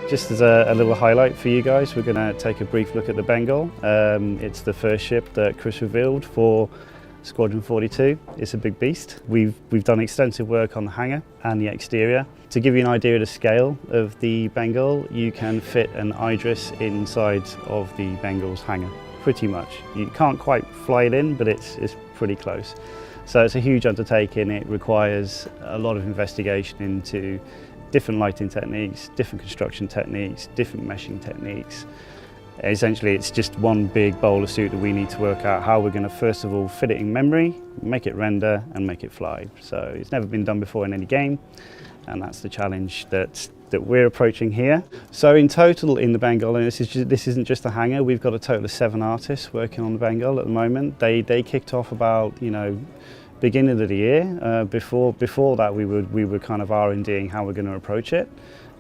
Just as a little highlight for you guys, we're going to take a brief look at the Bengal. It's the first ship that Chris revealed for Squadron 42. It's a big beast. We've done extensive work on the hangar and the exterior. To give you an idea of the scale of the Bengal, you can fit an Idris inside of the Bengal's hangar, pretty much. You can't quite fly it in, but it's pretty close. So it's a huge undertaking. It requires a lot of investigation into different lighting techniques, different construction techniques, different meshing techniques. Essentially, it's just one big bowl of soup that we need to work out how we're going to first of all fit it in memory, make it render and make it fly. So it's never been done before in any game, and that's the challenge that we're approaching here. So in total in the Bengal, and this isn't just a hangar, we've got a total of 7 artists working on the Bengal at the moment. They kicked off about, beginning of the year. Before that, we were kind of R&Ding how we're going to approach it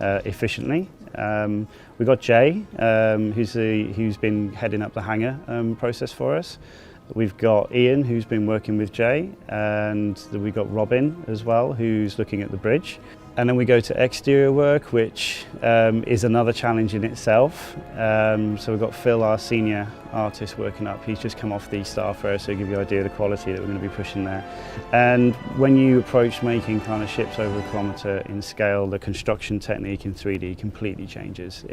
efficiently. We got Jay, who's been heading up the hangar process for us. We've got Ian, who's been working with Jay, and we've got Robin as well, who's looking at the bridge. And then we go to exterior work, which is another challenge in itself. So we've got Phil, our senior artist, working up. He's just come off the Starfarer, so to give you an idea of the quality that we're going to be pushing there. And when you approach making kind of ships over a kilometre in scale, the construction technique in 3D completely changes.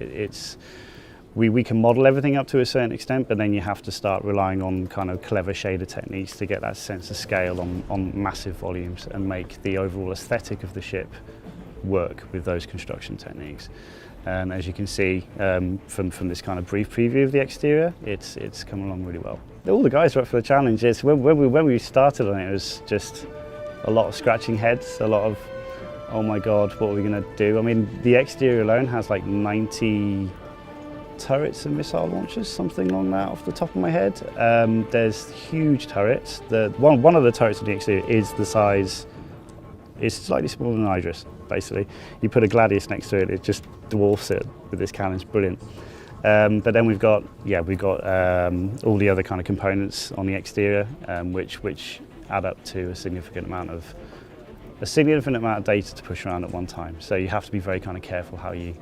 We can model everything up to a certain extent, but then you have to start relying on kind of clever shader techniques to get that sense of scale on massive volumes and make the overall aesthetic of the ship work with those construction techniques. And as you can see from this kind of brief preview of the exterior, it's come along really well. All the guys are up for the challenge. When we started on it, it was just a lot of scratching heads, a lot of, oh my God, what are we going to do? I mean, the exterior alone has like 90 turrets and missile launchers, something along that off the top of my head. There's huge turrets. One of the turrets on the exterior is the size, it's slightly smaller than an Idris, basically. You put a Gladius next to it, it just dwarfs it with this cannon. It's brilliant. But then we've got all the other kind of components on the exterior, which add up to a significant amount of data to push around at one time. So you have to be very kind of careful how you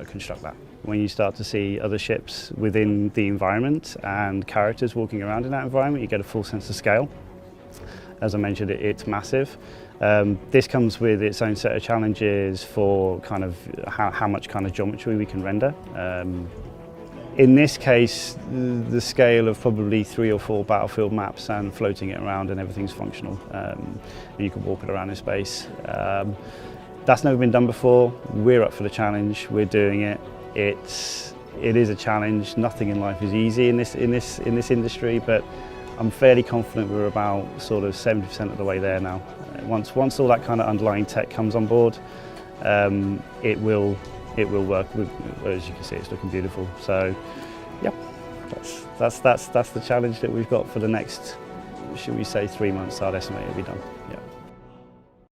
construct that. When you start to see other ships within the environment and characters walking around in that environment, you get a full sense of scale. As I mentioned, it's massive. This comes with its own set of challenges for kind of how much kind of geometry we can render. In this case, the scale of probably 3 or 4 battlefield maps and floating it around and everything's functional. You can walk it around in space. That's never been done before. We're up for the challenge. We're doing it. It is a challenge. Nothing in life is easy in this industry, but I'm fairly confident we're about sort of 70% of the way there now. Once all that kind of underlying tech comes on board, it will work. As you can see, it's looking beautiful. So, yeah, that's the challenge that we've got for the next, should we say, 3 months. I'd estimate it'll be done. Yeah.